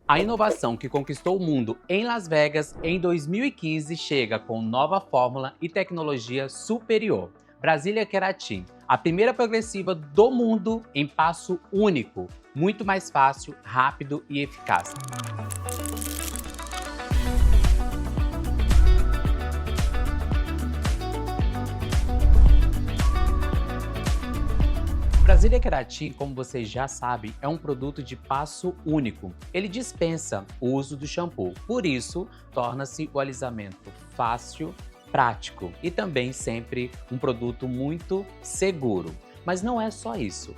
A inovação que conquistou o mundo em Las Vegas em 2015 chega com nova fórmula e tecnologia superior. Brasília Keratin, a primeira progressiva do mundo em passo único, muito mais fácil, rápido e eficaz. Brasília Keratin, como vocês já sabem, é um produto de passo único. Ele dispensa o uso do shampoo, por isso torna-se o alisamento fácil, prático e também sempre um produto muito seguro. Mas não é só isso.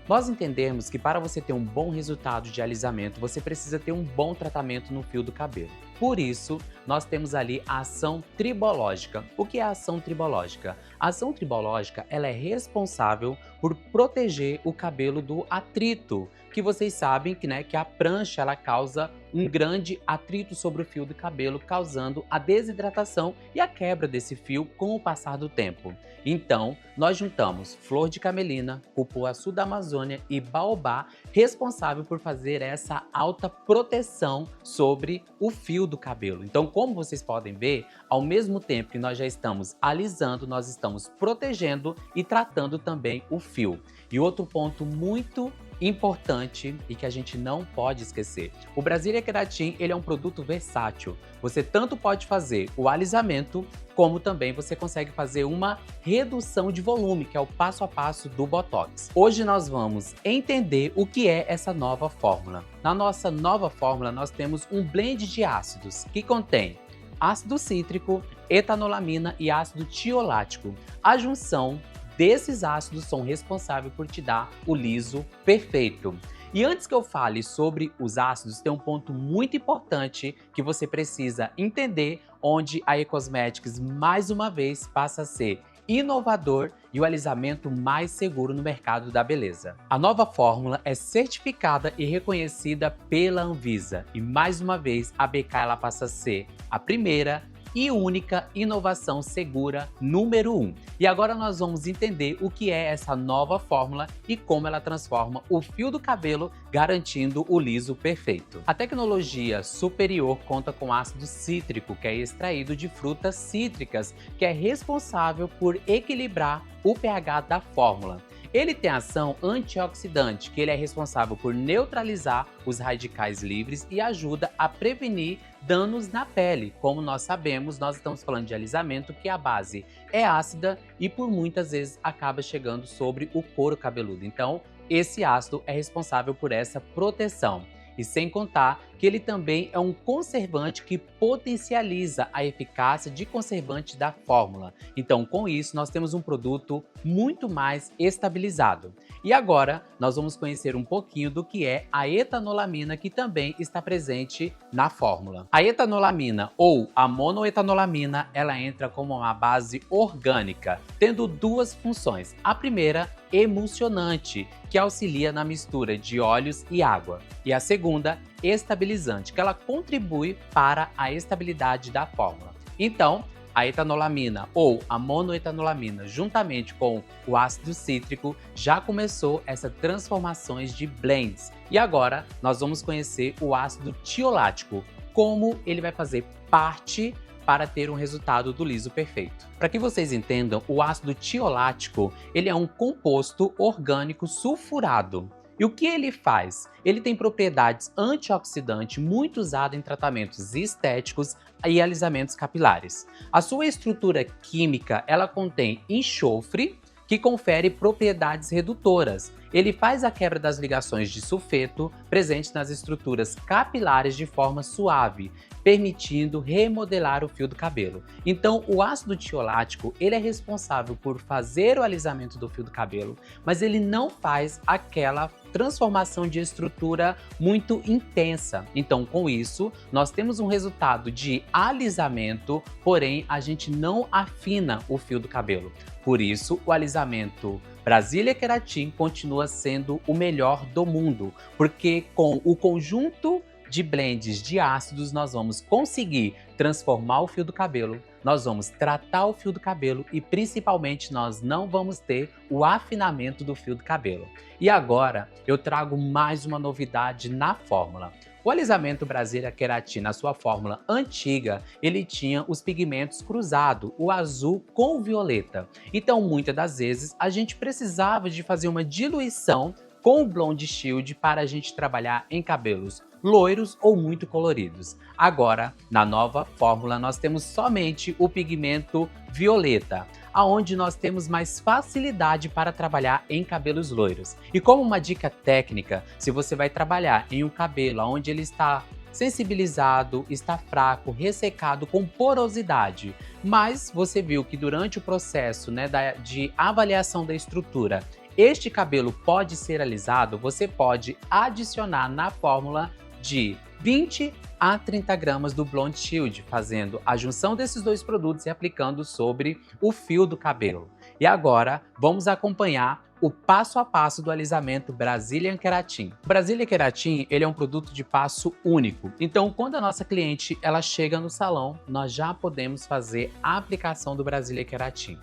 Nós entendemos que para você ter um bom resultado de alisamento, você precisa ter um bom tratamento no fio do cabelo. Por isso, nós temos ali a ação tribológica. O que é a ação tribológica? A ação tribológica ela é responsável por proteger o cabelo do atrito, que vocês sabem que a prancha ela causa um grande atrito sobre o fio do cabelo, causando a desidratação e a quebra desse fio com o passar do tempo. Então, nós juntamos flor de camelina, cupuaçu da Amazônia e baobá, responsável por fazer essa alta proteção sobre o fio do cabelo. Então, como vocês podem ver, ao mesmo tempo que nós já estamos alisando, nós estamos protegendo e tratando também o fio. E outro ponto muito importante e que a gente não pode esquecer. O Brasília Keratin ele é um produto versátil. Você tanto pode fazer o alisamento, como também você consegue fazer uma redução de volume, que é o passo a passo do Botox. Hoje nós vamos entender o que é essa nova fórmula. Na nossa nova fórmula, nós temos um blend de ácidos que contém ácido cítrico, etanolamina e ácido tiolático. A junção desses ácidos são responsáveis por te dar o liso perfeito. E antes que eu fale sobre os ácidos, tem um ponto muito importante que você precisa entender, onde a E-Cosmetics mais uma vez passa a ser inovador e o alisamento mais seguro no mercado da beleza. A nova fórmula é certificada e reconhecida pela Anvisa e mais uma vez a BK ela passa a ser a primeira e única inovação segura número 1. E agora nós vamos entender o que é essa nova fórmula e como ela transforma o fio do cabelo, garantindo o liso perfeito. A tecnologia superior conta com ácido cítrico, que é extraído de frutas cítricas, que é responsável por equilibrar o pH da fórmula. Ele tem ação antioxidante, que ele é responsável por neutralizar os radicais livres e ajuda a prevenir danos na pele. Como nós sabemos, nós estamos falando de alisamento que a base é ácida e por muitas vezes acaba chegando sobre o couro cabeludo. Então, esse ácido é responsável por essa proteção. E sem contar que ele também é um conservante que potencializa a eficácia de conservante da fórmula. Então, com isso, nós temos um produto muito mais estabilizado. E agora, nós vamos conhecer um pouquinho do que é a etanolamina, que também está presente na fórmula. A etanolamina, ou a monoetanolamina, ela entra como uma base orgânica, tendo duas funções. A primeira, emulsionante, que auxilia na mistura de óleos e água. E a segunda, estabilizante, que ela contribui para a estabilidade da fórmula. Então, a etanolamina ou a monoetanolamina, juntamente com o ácido cítrico, já começou essas transformações de blends. E agora nós vamos conhecer o ácido tiolático, como ele vai fazer parte para ter um resultado do liso perfeito. Para que vocês entendam, o ácido tiolático ele é um composto orgânico sulfurado. E o que ele faz? Ele tem propriedades antioxidantes muito usadas em tratamentos estéticos e alisamentos capilares. A sua estrutura química ela contém enxofre, que confere propriedades redutoras. Ele faz a quebra das ligações de sulfeto presentes nas estruturas capilares de forma suave, permitindo remodelar o fio do cabelo. Então, o ácido tiolático ele é responsável por fazer o alisamento do fio do cabelo, mas ele não faz aquela transformação de estrutura muito intensa. Então, com isso, nós temos um resultado de alisamento, porém a gente não afina o fio do cabelo. Por isso, o alisamento Brasília Keratin continua sendo o melhor do mundo, porque com o conjunto de blends de ácidos nós vamos conseguir transformar o fio do cabelo, nós vamos tratar o fio do cabelo e principalmente nós não vamos ter o afinamento do fio do cabelo. E agora eu trago mais uma novidade na fórmula. O alisamento Brasília Keratin, na sua fórmula antiga, ele tinha os pigmentos cruzados, o azul com o violeta. Então, muitas das vezes, a gente precisava de fazer uma diluição com o Blonde Shield para a gente trabalhar em cabelos loiros ou muito coloridos. Agora, na nova fórmula, nós temos somente o pigmento violeta, aonde nós temos mais facilidade para trabalhar em cabelos loiros. E como uma dica técnica, se você vai trabalhar em um cabelo onde ele está sensibilizado, está fraco, ressecado, com porosidade, mas você viu que durante o processo, né, de avaliação da estrutura, este cabelo pode ser alisado, você pode adicionar na fórmula de 20 a 30 gramas do Blonde Shield, fazendo a junção desses dois produtos e aplicando sobre o fio do cabelo. E agora, vamos acompanhar o passo a passo do alisamento Brazilian Keratin. O Brazilian Keratin, ele é um produto de passo único. Então, quando a nossa cliente ela chega no salão, nós já podemos fazer a aplicação do Brazilian Keratin.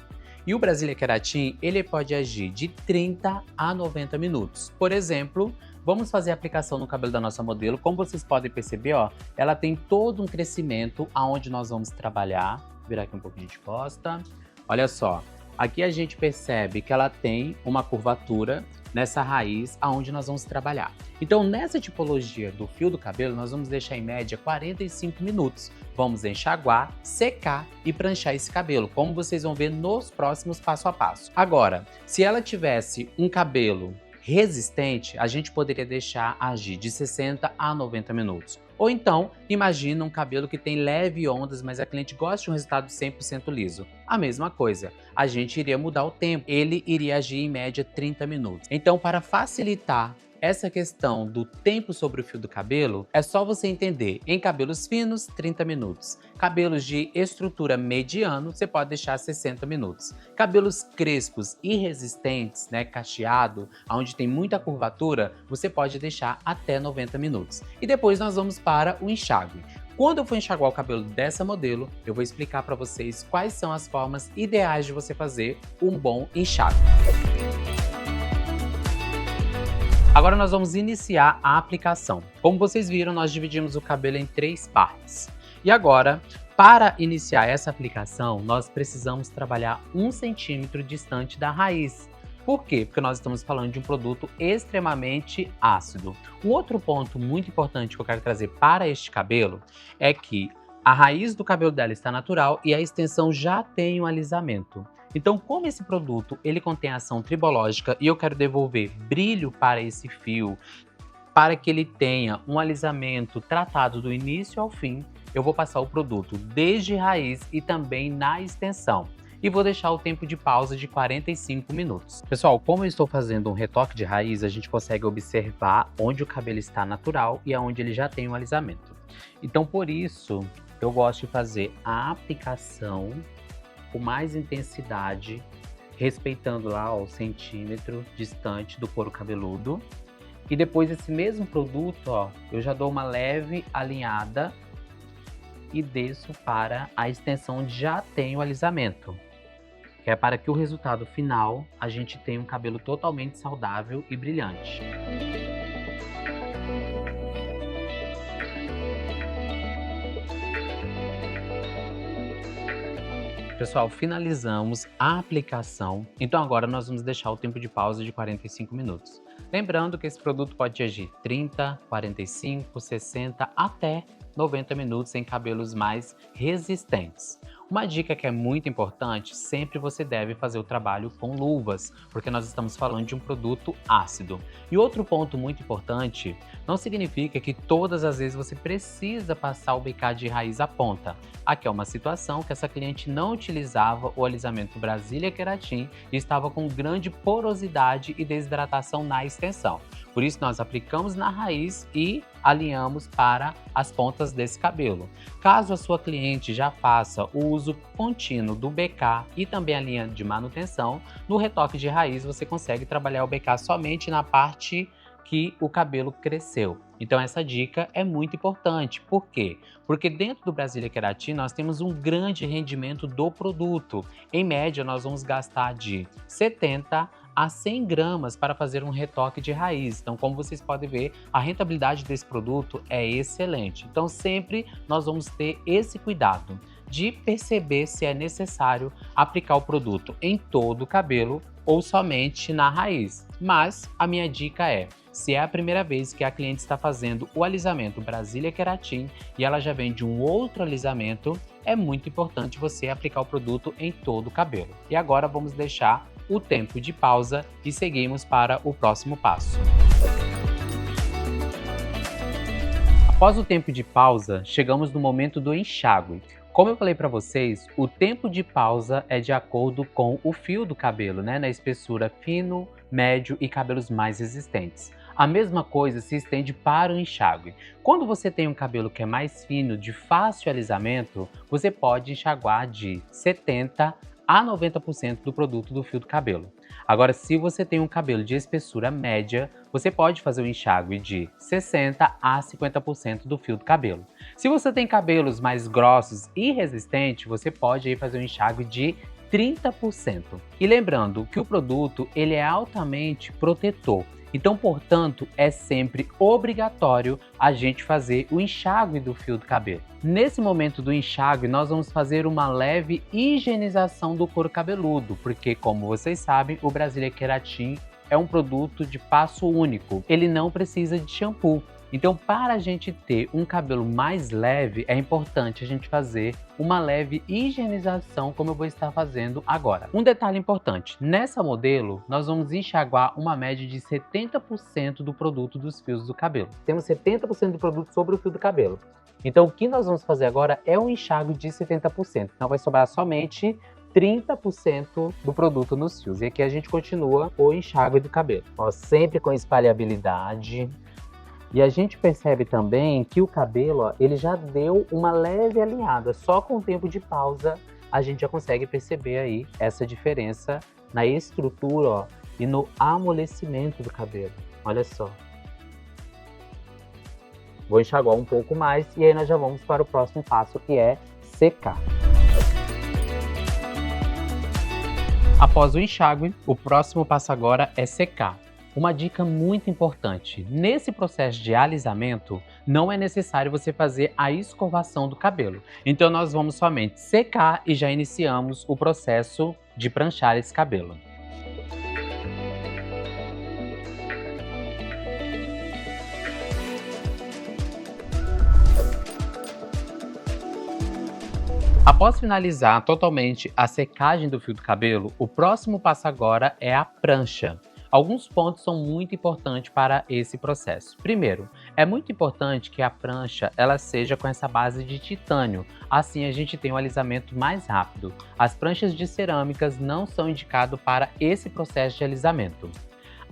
E o Brazilian Keratin, ele pode agir de 30 a 90 minutos. Por exemplo, vamos fazer a aplicação no cabelo da nossa modelo. Como vocês podem perceber, ó, ela tem todo um crescimento aonde nós vamos trabalhar. Vou virar aqui um pouquinho de costa. Olha só, aqui a gente percebe que ela tem uma curvatura nessa raiz aonde nós vamos trabalhar. Então, nessa tipologia do fio do cabelo, nós vamos deixar em média 45 minutos. Vamos enxaguar, secar e pranchar esse cabelo, como vocês vão ver nos próximos passo a passo. Agora, se ela tivesse um cabelo resistente, a gente poderia deixar agir de 60 a 90 minutos. Ou então, imagina um cabelo que tem leve ondas, mas a cliente gosta de um resultado 100% liso. A mesma coisa, a gente iria mudar o tempo, ele iria agir em média 30 minutos. Então, para facilitar essa questão do tempo sobre o fio do cabelo, é só você entender, em cabelos finos, 30 minutos. Cabelos de estrutura mediano, você pode deixar 60 minutos. Cabelos crespos e resistentes, né, cacheado, onde tem muita curvatura, você pode deixar até 90 minutos. E depois nós vamos para o enxágue. Quando eu for enxaguar o cabelo dessa modelo, eu vou explicar para vocês quais são as formas ideais de você fazer um bom enxágue. Agora nós vamos iniciar a aplicação. Como vocês viram, nós dividimos o cabelo em 3 partes. E agora, para iniciar essa aplicação, nós precisamos trabalhar 1 centímetro distante da raiz. Por quê? Porque nós estamos falando de um produto extremamente ácido. Um outro ponto muito importante que eu quero trazer para este cabelo é que a raiz do cabelo dela está natural e a extensão já tem um alisamento. Então, como esse produto ele contém ação tribológica e eu quero devolver brilho para esse fio, para que ele tenha um alisamento tratado do início ao fim, eu vou passar o produto desde raiz e também na extensão. E vou deixar o tempo de pausa de 45 minutos. Pessoal, como eu estou fazendo um retoque de raiz, a gente consegue observar onde o cabelo está natural e aonde ele já tem um alisamento. Então, por isso, eu gosto de fazer a aplicação com mais intensidade, respeitando lá o centímetro distante do couro cabeludo. E depois esse mesmo produto, ó, eu já dou uma leve alinhada e desço para a extensão onde já tem o alisamento. Que é para que o resultado final a gente tenha um cabelo totalmente saudável e brilhante. Pessoal, finalizamos a aplicação, então agora nós vamos deixar o tempo de pausa de 45 minutos. Lembrando que esse produto pode agir 30, 45, 60 até 90 minutos em cabelos mais resistentes. Uma dica que é muito importante, sempre você deve fazer o trabalho com luvas, porque nós estamos falando de um produto ácido. E outro ponto muito importante, não significa que todas as vezes você precisa passar o BK de raiz à ponta. Aqui é uma situação que essa cliente não utilizava o alisamento Brazilian Keratin e estava com grande porosidade e desidratação na extensão. Por isso nós aplicamos na raiz e alinhamos para as pontas desse cabelo. Caso a sua cliente já faça o uso contínuo do BK e também a linha de manutenção, no retoque de raiz você consegue trabalhar o BK somente na parte que o cabelo cresceu. Então essa dica é muito importante. Por quê? Porque dentro do Brazilian Keratin nós temos um grande rendimento do produto. Em média nós vamos gastar de 70 a 100 gramas para fazer um retoque de raiz. Então, como vocês podem ver, a rentabilidade desse produto é excelente. Então, sempre nós vamos ter esse cuidado de perceber se é necessário aplicar o produto em todo o cabelo ou somente na raiz. Mas a minha dica é, se é a primeira vez que a cliente está fazendo o alisamento Brasília Keratin e ela já vem de um outro alisamento, é muito importante você aplicar o produto em todo o cabelo. E agora vamos deixar o tempo de pausa e seguimos para o próximo passo. Após o tempo de pausa, chegamos no momento do enxágue. Como eu falei para vocês, o tempo de pausa é de acordo com o fio do cabelo, né? Na espessura fino, médio e cabelos mais resistentes. A mesma coisa se estende para o enxágue. Quando você tem um cabelo que é mais fino, de fácil alisamento, você pode enxaguar de 70% a 90% do produto do fio do cabelo. Agora, se você tem um cabelo de espessura média, você pode fazer um enxágue de 60% a 50% do fio do cabelo. Se você tem cabelos mais grossos e resistentes, você pode aí fazer um enxágue de 30%. E lembrando que o produto ele é altamente protetor. Então, portanto, é sempre obrigatório a gente fazer o enxágue do fio do cabelo. Nesse momento do enxágue, nós vamos fazer uma leve higienização do couro cabeludo, porque, como vocês sabem, o Brasília Keratin é um produto de passo único. Ele não precisa de shampoo. Então, para a gente ter um cabelo mais leve, é importante a gente fazer uma leve higienização, como eu vou estar fazendo agora. Um detalhe importante, nessa modelo, nós vamos enxaguar uma média de 70% do produto dos fios do cabelo. Temos 70% do produto sobre o fio do cabelo. Então, o que nós vamos fazer agora é um enxágue de 70%. Então, vai sobrar somente 30% do produto nos fios. E aqui a gente continua o enxágue do cabelo. Ó, sempre com espalhabilidade. E a gente percebe também que o cabelo, ó, ele já deu uma leve alinhada. Só com o tempo de pausa a gente já consegue perceber aí essa diferença na estrutura, ó, e no amolecimento do cabelo. Olha só. Vou enxaguar um pouco mais e aí nós já vamos para o próximo passo, que é secar. Após o enxágue, o próximo passo agora é secar. Uma dica muito importante, nesse processo de alisamento, não é necessário você fazer a escovação do cabelo. Então nós vamos somente secar e já iniciamos o processo de pranchar esse cabelo. Após finalizar totalmente a secagem do fio do cabelo, o próximo passo agora é a prancha. Alguns pontos são muito importantes para esse processo. Primeiro, é muito importante que a prancha ela seja com essa base de titânio, assim a gente tem um alisamento mais rápido. As pranchas de cerâmicas não são indicadas para esse processo de alisamento.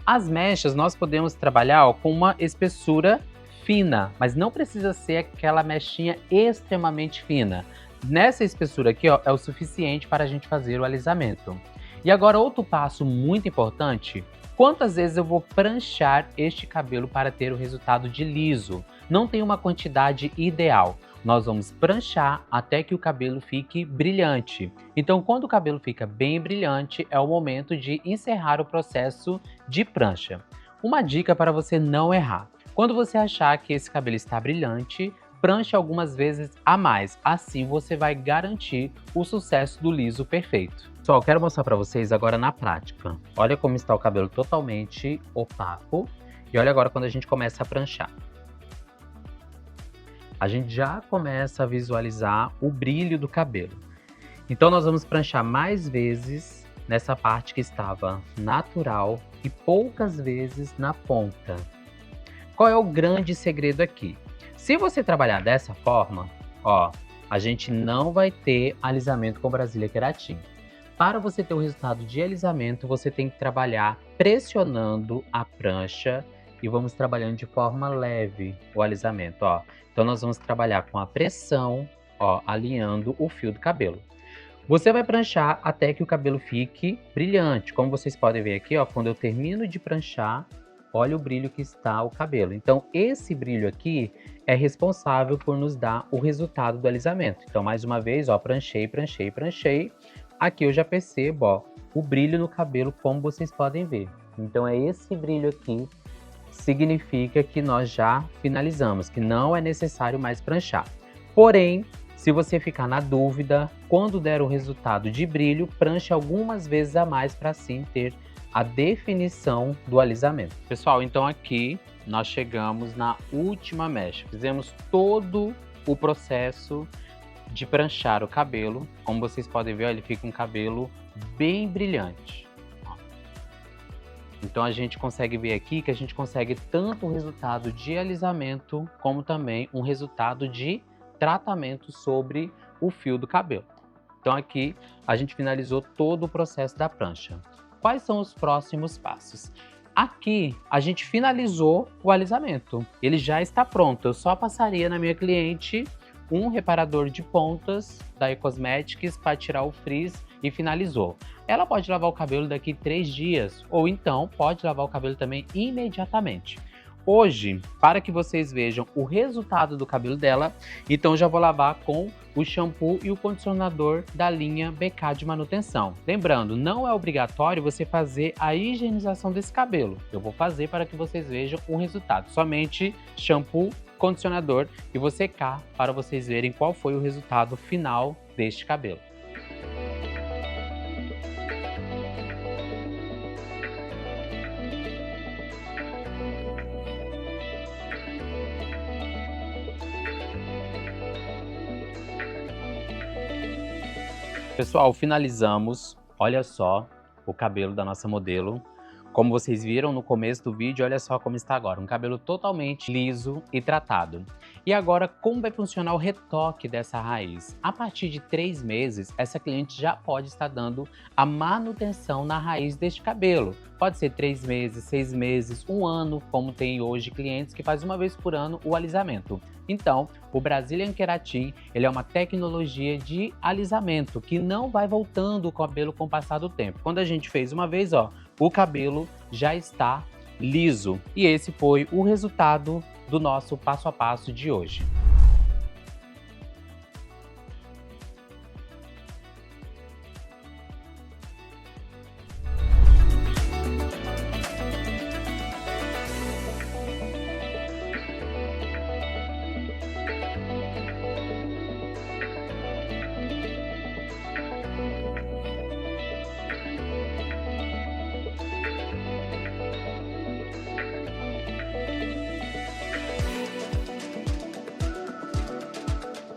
As mechas nós podemos trabalhar com uma espessura fina, mas não precisa ser aquela mechinha extremamente fina. Nessa espessura aqui, ó, é o suficiente para a gente fazer o alisamento. E agora outro passo muito importante, quantas vezes eu vou pranchar este cabelo para ter o resultado de liso? Não tem uma quantidade ideal. Nós vamos pranchar até que o cabelo fique brilhante. Então, quando o cabelo fica bem brilhante, é o momento de encerrar o processo de prancha. Uma dica para você não errar. Quando você achar que esse cabelo está brilhante, pranche algumas vezes a mais. Assim você vai garantir o sucesso do liso perfeito. Pessoal, quero mostrar para vocês agora na prática. Olha como está o cabelo totalmente opaco. E olha agora quando a gente começa a pranchar. A gente já começa a visualizar o brilho do cabelo. Então nós vamos pranchar mais vezes nessa parte que estava natural e poucas vezes na ponta. Qual é o grande segredo aqui? Se você trabalhar dessa forma, ó, a gente não vai ter alisamento com Brasília Keratin. Para você ter o resultado de alisamento, você tem que trabalhar pressionando a prancha e vamos trabalhando de forma leve o alisamento, ó. Então nós vamos trabalhar com a pressão, ó, alinhando o fio do cabelo. Você vai pranchar até que o cabelo fique brilhante. Como vocês podem ver aqui, ó, quando eu termino de pranchar, olha o brilho que está o cabelo. Então esse brilho aqui é responsável por nos dar o resultado do alisamento. Então mais uma vez, ó, pranchei, pranchei, pranchei. Aqui eu já percebo, ó, o brilho no cabelo, como vocês podem ver. Então é esse brilho aqui, significa que nós já finalizamos, que não é necessário mais pranchar. Porém, se você ficar na dúvida, quando der o resultado de brilho, pranche algumas vezes a mais para assim ter a definição do alisamento. Pessoal, então aqui nós chegamos na última mecha. Fizemos todo o processo de pranchar o cabelo. Como vocês podem ver, ó, ele fica um cabelo bem brilhante. Então a gente consegue ver aqui que a gente consegue tanto o resultado de alisamento, como também um resultado de tratamento sobre o fio do cabelo. Então aqui a gente finalizou todo o processo da prancha. Quais são os próximos passos? Aqui a gente finalizou o alisamento, ele já está pronto. Eu só passaria na minha cliente um reparador de pontas da Ecosmetics para tirar o frizz e finalizou. Ela pode lavar o cabelo daqui 3 dias, ou então pode lavar o cabelo também imediatamente. Hoje, para que vocês vejam o resultado do cabelo dela, então já vou lavar com o shampoo e o condicionador da linha BK de manutenção. Lembrando, não é obrigatório você fazer a higienização desse cabelo. Eu vou fazer para que vocês vejam o resultado. Somente shampoo, condicionador e vou secar para vocês verem qual foi o resultado final deste cabelo. Pessoal, finalizamos. Olha só o cabelo da nossa modelo. Como vocês viram no começo do vídeo, olha só como está agora. Um cabelo totalmente liso e tratado. E agora, como vai funcionar o retoque dessa raiz? A partir de 3 meses, essa cliente já pode estar dando a manutenção na raiz deste cabelo. Pode ser 3 meses, 6 meses, 1 ano, como tem hoje clientes que fazem uma vez por ano o alisamento. Então, o Brazilian Keratin, ele é uma tecnologia de alisamento que não vai voltando o cabelo com o passar do tempo. Quando a gente fez uma vez, ó, o cabelo já está liso. E esse foi o resultado do nosso passo a passo de hoje.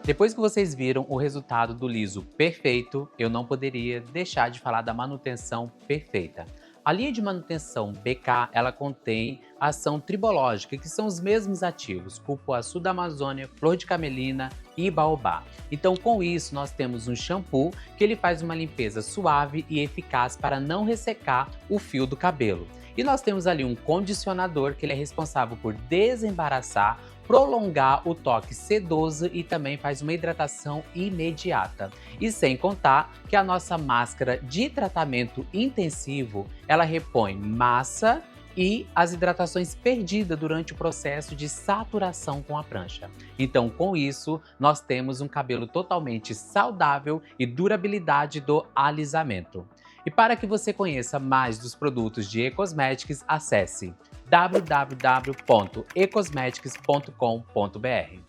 Depois que vocês viram o resultado do liso perfeito, eu não poderia deixar de falar da manutenção perfeita. A linha de manutenção BK, ela contém ação tribológica, que são os mesmos ativos, cupuaçu da Amazônia, flor de camelina e baobá. Então, com isso, nós temos um shampoo que ele faz uma limpeza suave e eficaz para não ressecar o fio do cabelo. E nós temos ali um condicionador que ele é responsável por desembaraçar, prolongar o toque sedoso e também faz uma hidratação imediata. E sem contar que a nossa máscara de tratamento intensivo, ela repõe massa e as hidratações perdidas durante o processo de saturação com a prancha. Então, com isso, nós temos um cabelo totalmente saudável e durabilidade do alisamento. E para que você conheça mais dos produtos de Ecosmetics, acesse www.ecosmetics.com.br.